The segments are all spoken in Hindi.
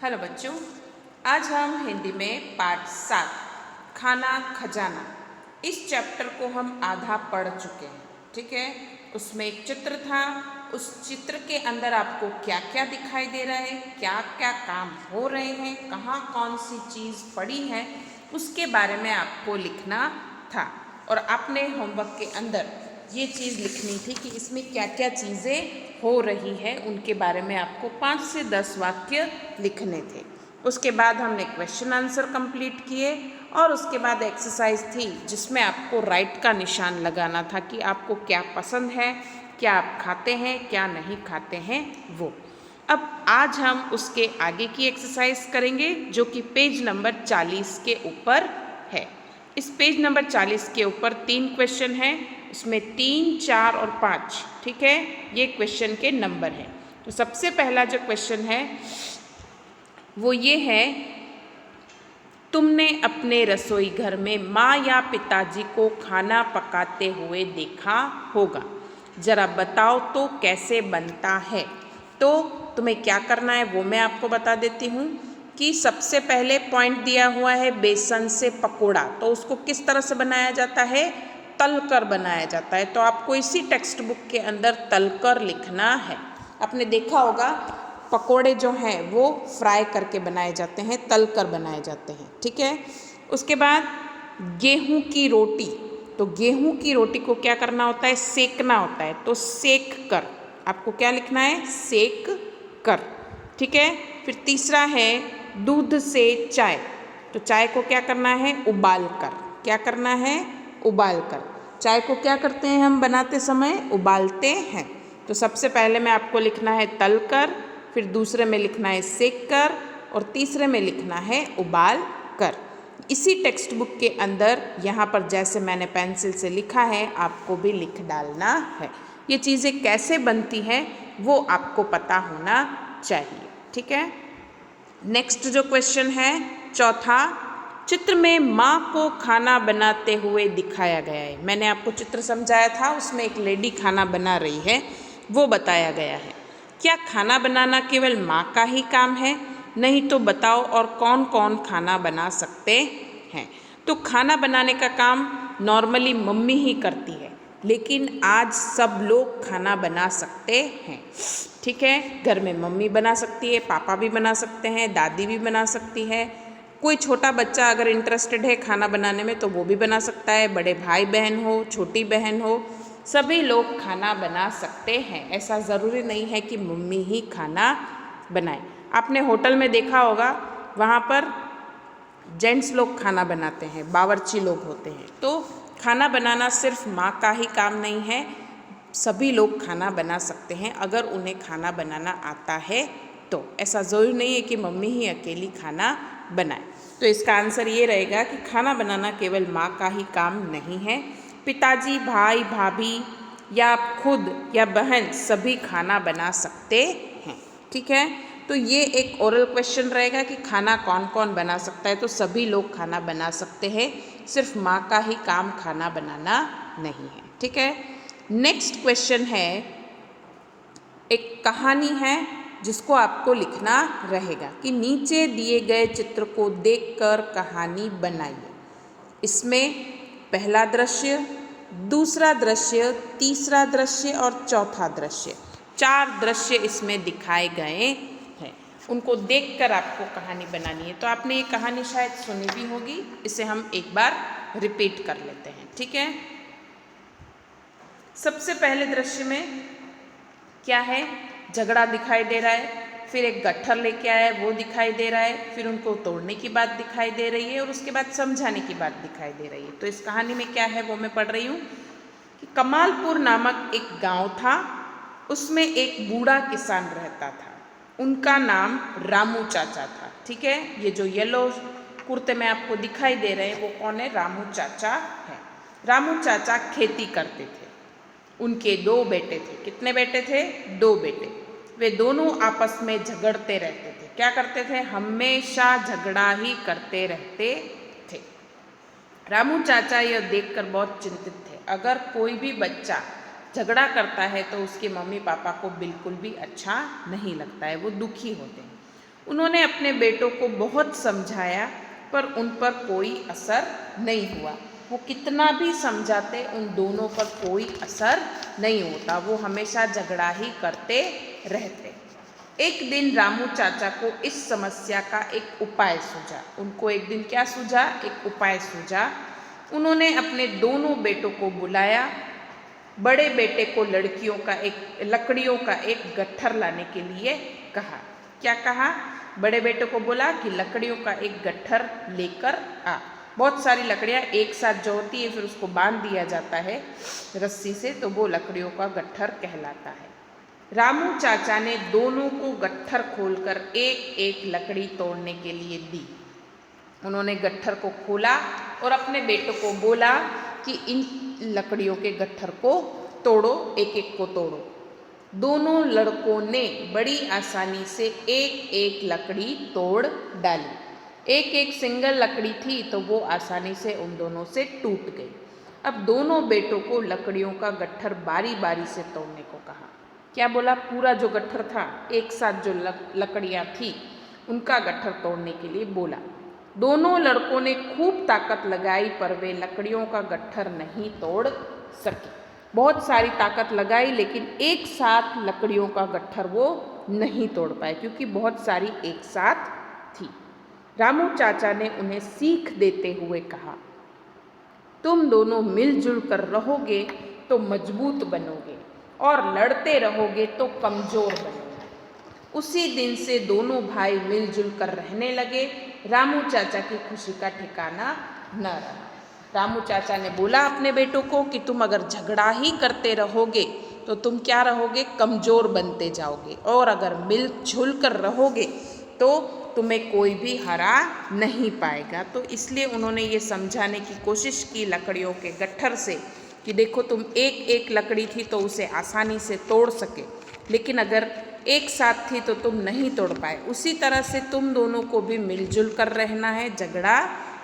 हेलो बच्चों, आज हम हिंदी में पाठ 7 खाना खजाना इस चैप्टर को हम आधा पढ़ चुके हैं। ठीक है, उसमें एक चित्र था। उस चित्र के अंदर आपको क्या क्या दिखाई दे रहा है, क्या क्या काम हो रहे हैं, कहाँ कौन सी चीज़ पड़ी है, उसके बारे में आपको लिखना था। और आपने होमवर्क के अंदर ये चीज़ लिखनी थी कि इसमें क्या क्या चीज़ें हो रही है, उनके बारे में आपको 5 से 10 वाक्य लिखने थे। उसके बाद हमने क्वेश्चन आंसर कंप्लीट किए और उसके बाद एक्सरसाइज थी जिसमें आपको राइट का निशान लगाना था कि आपको क्या पसंद है, क्या आप खाते हैं, क्या नहीं खाते हैं वो। अब आज हम उसके आगे की एक्सरसाइज करेंगे जो कि पेज नंबर 40 के ऊपर है। इस पेज नंबर 40 के ऊपर 3 क्वेश्चन हैं, उसमें 3, 4 और 5। ठीक है, ये क्वेश्चन के नंबर हैं। तो सबसे पहला जो क्वेश्चन है वो ये है, तुमने अपने रसोई घर में माँ या पिताजी को खाना पकाते हुए देखा होगा, ज़रा बताओ तो कैसे बनता है। तो तुम्हें क्या करना है वो मैं आपको बता देती हूँ कि सबसे पहले पॉइंट दिया हुआ है बेसन से पकोड़ा। तो उसको किस तरह से बनाया जाता है, तलकर बनाया जाता है। तो आपको इसी टेक्स्ट बुक के अंदर तलकर लिखना है। आपने देखा होगा पकोड़े जो हैं वो फ्राई करके बनाए जाते हैं, तलकर बनाए जाते हैं। ठीक है, उसके बाद गेहूं की रोटी। तो गेहूं की रोटी को क्या करना होता है, सेकना होता है। तो सेक कर, आपको क्या लिखना है, सेक कर। ठीक है, फिर तीसरा है दूध से चाय। तो चाय को क्या करना है, उबाल कर। क्या करना है, उबाल कर। चाय को क्या करते हैं हम बनाते समय, उबालते हैं। तो सबसे पहले में आपको लिखना है तल कर, फिर दूसरे में लिखना है सेक कर और तीसरे में लिखना है उबाल कर। इसी टेक्स्ट बुक के अंदर यहाँ पर जैसे मैंने पेंसिल से लिखा है आपको भी लिख डालना है। ये चीज़ें कैसे बनती हैं वो आपको पता होना चाहिए। ठीक है, नेक्स्ट जो क्वेश्चन है चौथा, चित्र में माँ को खाना बनाते हुए दिखाया गया है। मैंने आपको चित्र समझाया था, उसमें एक लेडी खाना बना रही है, वो बताया गया है। क्या खाना बनाना केवल माँ का ही काम है? नहीं तो बताओ और कौन कौन खाना बना सकते हैं। तो खाना बनाने का काम नॉर्मली मम्मी ही करती है, लेकिन आज सब लोग खाना बना सकते हैं। ठीक है, घर में मम्मी बना सकती है, पापा भी बना सकते हैं, दादी भी बना सकती है। कोई छोटा बच्चा अगर इंटरेस्टेड है खाना बनाने में तो वो भी बना सकता है। बड़े भाई बहन हो, छोटी बहन हो, सभी लोग खाना बना सकते हैं। ऐसा ज़रूरी नहीं है कि मम्मी ही खाना बनाए। आपने होटल में देखा होगा, वहाँ पर जेंट्स लोग खाना बनाते हैं, बावर्ची लोग होते हैं। तो खाना बनाना सिर्फ माँ का ही काम नहीं है, सभी लोग खाना बना सकते हैं अगर उन्हें खाना बनाना आता है तो। ऐसा ज़रूरी नहीं है कि मम्मी ही अकेली खाना बनाए। तो इसका आंसर ये रहेगा कि खाना बनाना केवल माँ का ही काम नहीं है, पिताजी, भाई, भाभी या आप खुद या बहन सभी खाना बना सकते हैं। ठीक है, तो ये एक ओरल क्वेश्चन रहेगा कि खाना कौन कौन बना सकता है। तो सभी लोग खाना बना सकते हैं, सिर्फ माँ का ही काम खाना बनाना नहीं है। ठीक है, नेक्स्ट क्वेश्चन है, एक कहानी है जिसको आपको लिखना रहेगा कि नीचे दिए गए चित्र को देखकर कहानी बनाइए। इसमें पहला दृश्य, दूसरा दृश्य, तीसरा दृश्य और चौथा दृश्य, 4 दृश्य इसमें दिखाए गए हैं। उनको देखकर आपको कहानी बनानी है। तो आपने ये कहानी शायद सुनी भी होगी, इसे हम एक बार रिपीट कर लेते हैं। ठीक है, सबसे पहले दृश्य में क्या है, झगड़ा दिखाई दे रहा है, फिर एक गट्ठर लेके आया है वो दिखाई दे रहा है, फिर उनको तोड़ने की बात दिखाई दे रही है और उसके बाद समझाने की बात दिखाई दे रही है। तो इस कहानी में क्या है वो मैं पढ़ रही हूँ कि कमालपुर नामक एक गांव था, उसमें एक बूढ़ा किसान रहता था। उनका नाम रामू चाचा था। ठीक है, ये जो येलो कुर्ते में आपको दिखाई दे रहे हैं वो कौन है, रामू चाचा है। रामू चाचा खेती करते थे, उनके 2 बेटे थे। कितने बेटे थे, 2 बेटे। वे दोनों आपस में झगड़ते रहते थे। क्या करते थे, हमेशा झगड़ा ही करते रहते थे। रामू चाचा यह देखकर बहुत चिंतित थे। अगर कोई भी बच्चा झगड़ा करता है तो उसके मम्मी पापा को बिल्कुल भी अच्छा नहीं लगता है, वो दुखी होते हैं। उन्होंने अपने बेटों को बहुत समझाया पर उन पर कोई असर नहीं हुआ। वो कितना भी समझाते उन दोनों पर कोई असर नहीं होता, वो हमेशा झगड़ा ही करते रहते। एक दिन रामू चाचा को इस समस्या का एक उपाय सूझा। उनको एक दिन क्या सूझा? एक उपाय सूझा। उन्होंने अपने दोनों बेटों को बुलाया। बड़े बेटे को लकड़ियों का एक गट्ठर लाने के लिए कहा। क्या कहा? बड़े बेटे को बोला कि लकड़ियों का एक गट्ठर लेकर आ। बहुत सारी लकड़ियाँ एक साथ जो होती है फिर उसको बांध दिया जाता है रस्सी से, तो वो लकड़ियों का गट्ठर कहलाता है। रामू चाचा ने दोनों को गट्ठर खोलकर एक एक लकड़ी तोड़ने के लिए दी। उन्होंने गट्ठर को खोला और अपने बेटों को बोला कि इन लकड़ियों के गट्ठर को तोड़ो, एक एक को तोड़ो। दोनों लड़कों ने बड़ी आसानी से एक एक लकड़ी तोड़ डाली। एक एक सिंगल लकड़ी थी तो वो आसानी से उन दोनों से टूट गई। अब दोनों बेटों को लकड़ियों का गट्ठर बारी बारी से तोड़ने को कहा। क्या बोला? पूरा जो गट्ठर था, एक साथ जो लकड़ियाँ थी उनका गट्ठर तोड़ने के लिए बोला। दोनों लड़कों ने खूब ताकत लगाई पर वे लकड़ियों का गट्ठर नहीं तोड़ सके। बहुत सारी ताकत लगाई लेकिन एक साथ लकड़ियों का गट्ठर वो नहीं तोड़ पाए क्योंकि बहुत सारी एक साथ थी। रामू चाचा ने उन्हें सीख देते हुए कहा, तुम दोनों मिलजुल कर रहोगे तो मजबूत बनोगे और लड़ते रहोगे तो कमजोर बनोगे। उसी दिन से दोनों भाई मिलजुल कर रहने लगे। रामू चाचा की खुशी का ठिकाना न रहा। रामू चाचा ने बोला अपने बेटों को कि तुम अगर झगड़ा ही करते रहोगे तो तुम क्या रहोगे? कमज़ोर बनते जाओगे, और अगर मिलजुल कर रहोगे तो तुम्हें कोई भी हरा नहीं पाएगा। तो इसलिए उन्होंने ये समझाने की कोशिश की लकड़ियों के गट्ठर से कि देखो, तुम एक एक लकड़ी थी तो उसे आसानी से तोड़ सके, लेकिन अगर एक साथ थी तो तुम नहीं तोड़ पाए। उसी तरह से तुम दोनों को भी मिलजुल कर रहना है, झगड़ा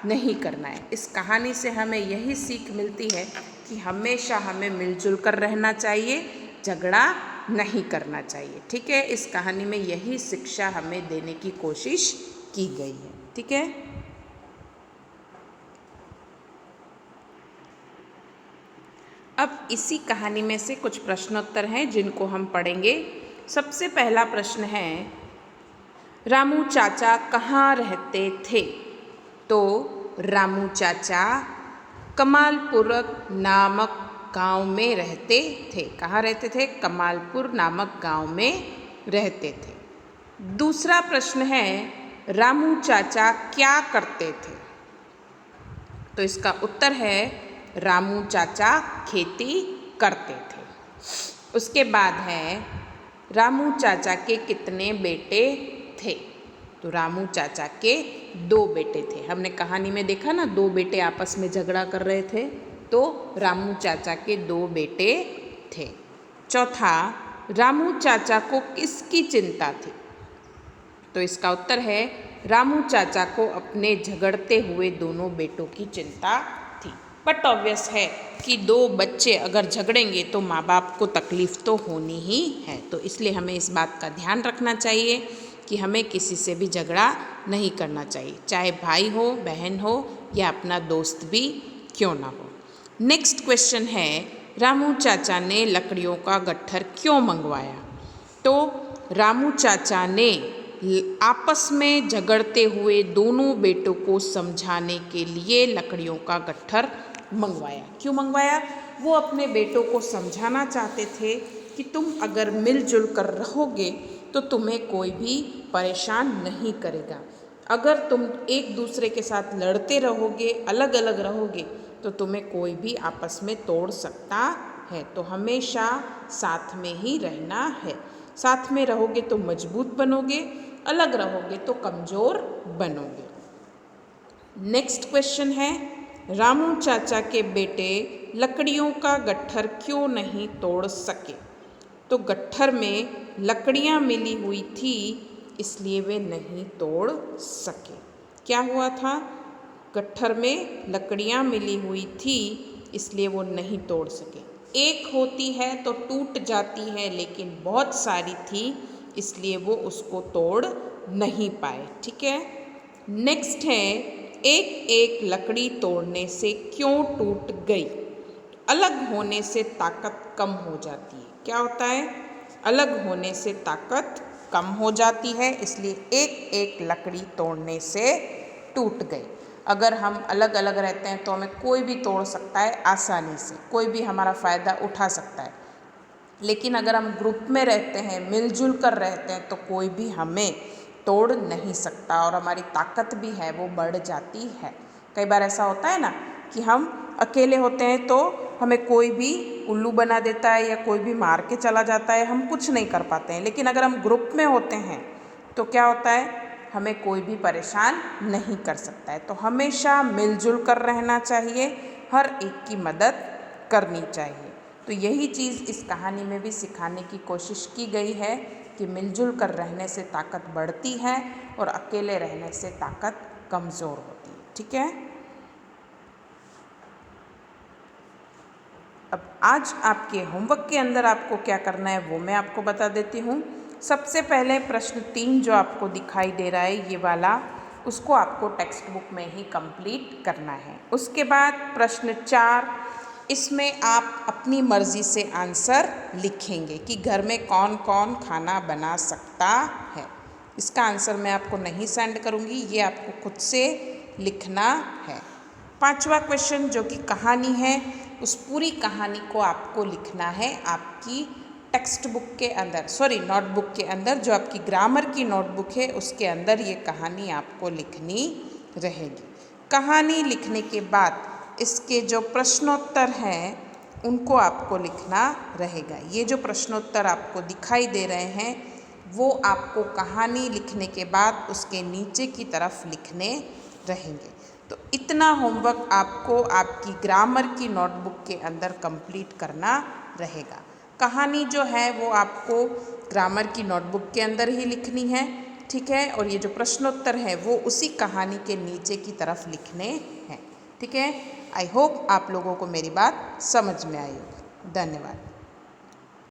नहीं करना है। इस कहानी से हमें यही सीख मिलती है कि हमेशा हमें मिलजुल कर रहना चाहिए, झगड़ा नहीं करना चाहिए। ठीक है, इस कहानी में यही शिक्षा हमें देने की कोशिश की गई है। ठीक है, अब इसी कहानी में से कुछ प्रश्नोत्तर हैं जिनको हम पढ़ेंगे। सबसे पहला प्रश्न है, रामू चाचा कहाँ रहते थे? तो रामू चाचा कमालपुर नामक गांव में रहते थे। कहाँ रहते थे? कमालपुर नामक गांव में रहते थे। दूसरा प्रश्न है, रामू चाचा क्या करते थे? तो इसका उत्तर है, रामू चाचा खेती करते थे। उसके बाद है, रामू चाचा के कितने बेटे थे? तो रामू चाचा के 2 बेटे थे। हमने कहानी में देखा ना, 2 बेटे आपस में झगड़ा कर रहे थे, तो रामू चाचा के 2 बेटे थे। चौथा, रामू चाचा को किसकी चिंता थी? तो इसका उत्तर है, रामू चाचा को अपने झगड़ते हुए दोनों बेटों की चिंता थी। बट ऑब्वियस है कि 2 बच्चे अगर झगड़ेंगे तो माँ बाप को तकलीफ़ तो होनी ही है। तो इसलिए हमें इस बात का ध्यान रखना चाहिए कि हमें किसी से भी झगड़ा नहीं करना चाहिए, चाहे भाई हो, बहन हो या अपना दोस्त भी क्यों ना हो। नेक्स्ट क्वेश्चन है, रामू चाचा ने लकड़ियों का गट्ठर क्यों मंगवाया? तो रामू चाचा ने आपस में झगड़ते हुए दोनों बेटों को समझाने के लिए लकड़ियों का गट्ठर मंगवाया। क्यों मंगवाया? वो अपने बेटों को समझाना चाहते थे कि तुम अगर मिलजुल कर रहोगे तो तुम्हें कोई भी परेशान नहीं करेगा। अगर तुम एक दूसरे के साथ लड़ते रहोगे, अलग अलग रहोगे, तो तुम्हें कोई भी आपस में तोड़ सकता है। तो हमेशा साथ में ही रहना है। साथ में रहोगे तो मजबूत बनोगे, अलग रहोगे तो कमज़ोर बनोगे। नेक्स्ट क्वेश्चन है, रामू चाचा के बेटे लकड़ियों का गट्ठर क्यों नहीं तोड़ सके? तो गट्ठर में लकड़ियाँ मिली हुई थी, इसलिए वे नहीं तोड़ सके। क्या हुआ था? गट्ठर में लकड़ियाँ मिली हुई थी, इसलिए वो नहीं तोड़ सके। एक होती है तो टूट जाती है, लेकिन बहुत सारी थी इसलिए वो उसको तोड़ नहीं पाए। ठीक है, नेक्स्ट है एक एक लकड़ी तोड़ने से क्यों टूट गई। अलग होने से ताकत कम हो जाती है। क्या होता है? अलग होने से ताकत कम हो जाती है, इसलिए एक एक लकड़ी तोड़ने से टूट गई। अगर हम अलग अलग रहते हैं तो हमें कोई भी तोड़ सकता है आसानी से, कोई भी हमारा फ़ायदा उठा सकता है। लेकिन अगर हम ग्रुप में रहते हैं, मिलजुल कर रहते हैं, तो कोई भी हमें तोड़ नहीं सकता और हमारी ताकत भी है वो बढ़ जाती है। कई बार ऐसा होता है ना कि हम अकेले होते हैं तो हमें कोई भी उल्लू बना देता है या कोई भी मार के चला जाता है, हम कुछ नहीं कर पाते हैं। लेकिन अगर हम ग्रुप में होते हैं तो क्या होता है, हमें कोई भी परेशान नहीं कर सकता है। तो हमेशा मिलजुल कर रहना चाहिए, हर एक की मदद करनी चाहिए। तो यही चीज़ इस कहानी में भी सिखाने की कोशिश की गई है कि मिलजुल कर रहने से ताकत बढ़ती है और अकेले रहने से ताकत कमज़ोर होती है। ठीक है, अब आज आपके होमवर्क के अंदर आपको क्या करना है वो मैं आपको बता देती हूँ। सबसे पहले प्रश्न 3 जो आपको दिखाई दे रहा है ये वाला, उसको आपको टेक्स्ट बुक में ही कंप्लीट करना है। उसके बाद प्रश्न 4, इसमें आप अपनी मर्ज़ी से आंसर लिखेंगे कि घर में कौन कौन खाना बना सकता है। इसका आंसर मैं आपको नहीं सेंड करूँगी, ये आपको खुद से लिखना है। 5वां क्वेश्चन जो कि कहानी है, उस पूरी कहानी को आपको लिखना है आपकी टेक्स्ट बुक के अंदर, नोटबुक के अंदर, जो आपकी ग्रामर की नोटबुक है उसके अंदर ये कहानी आपको लिखनी रहेगी। कहानी लिखने के बाद इसके जो प्रश्नोत्तर हैं उनको आपको लिखना रहेगा। ये जो प्रश्नोत्तर आपको दिखाई दे रहे हैं वो आपको कहानी लिखने के बाद उसके नीचे की तरफ लिखने रहेंगे। तो इतना होमवर्क आपको आपकी ग्रामर की नोटबुक के अंदर कंप्लीट करना रहेगा। कहानी जो है वो आपको ग्रामर की नोटबुक के अंदर ही लिखनी है। ठीक है, और ये जो प्रश्नोत्तर है वो उसी कहानी के नीचे की तरफ लिखने हैं। ठीक है, आई होप आप लोगों को मेरी बात समझ में आई होगी। धन्यवाद।